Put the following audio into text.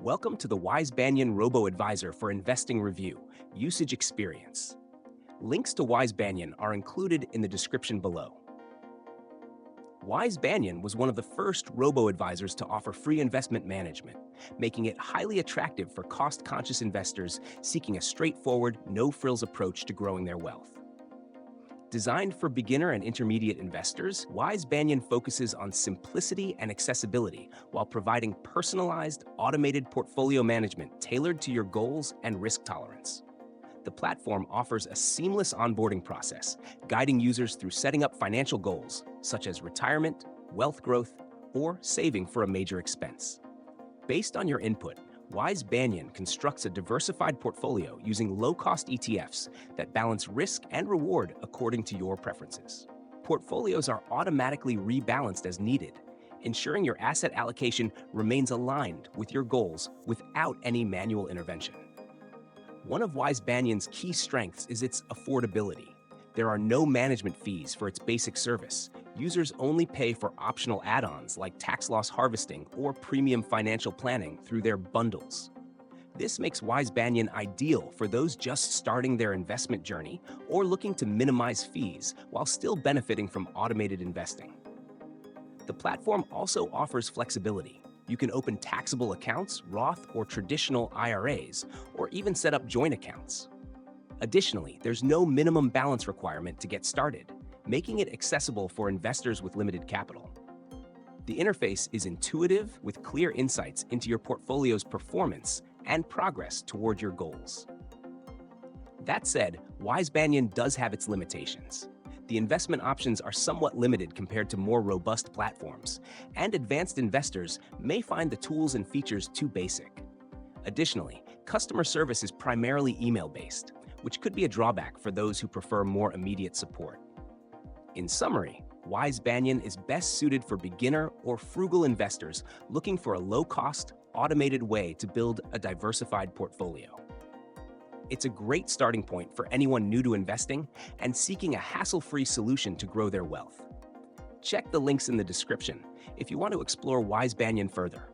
Welcome to the WiseBanyan Robo-advisor for Investing Review, Usage Experience. Links to WiseBanyan are included in the description below. WiseBanyan was one of the first robo-advisors to offer free investment management, making it highly attractive for cost-conscious investors seeking a straightforward, no-frills approach to growing their wealth. Designed for beginner and intermediate investors, WiseBanyan focuses on simplicity and accessibility while providing personalized, automated portfolio management tailored to your goals and risk tolerance. The platform offers a seamless onboarding process, guiding users through setting up financial goals, such as retirement, wealth growth, or saving for a major expense. Based on your input, WiseBanyan constructs a diversified portfolio using low-cost ETFs that balance risk and reward according to your preferences. Portfolios are automatically rebalanced as needed, ensuring your asset allocation remains aligned with your goals without any manual intervention. One of WiseBanyan's key strengths is its affordability. There are no management fees for its basic service. Users only pay for optional add-ons like tax loss harvesting or premium financial planning through their bundles. This makes WiseBanyan ideal for those just starting their investment journey or looking to minimize fees while still benefiting from automated investing. The platform also offers flexibility. You can open taxable accounts, Roth or traditional IRAs, or even set up joint accounts. Additionally, there's no minimum balance requirement to get started, making it accessible for investors with limited capital. The interface is intuitive with clear insights into your portfolio's performance and progress toward your goals. That said, WiseBanyan does have its limitations. The investment options are somewhat limited compared to more robust platforms, and advanced investors may find the tools and features too basic. Additionally, customer service is primarily email-based, which could be a drawback for those who prefer more immediate support. In summary, WiseBanyan is best suited for beginner or frugal investors looking for a low-cost, automated way to build a diversified portfolio. It's a great starting point for anyone new to investing and seeking a hassle-free solution to grow their wealth. Check the links in the description if you want to explore WiseBanyan further.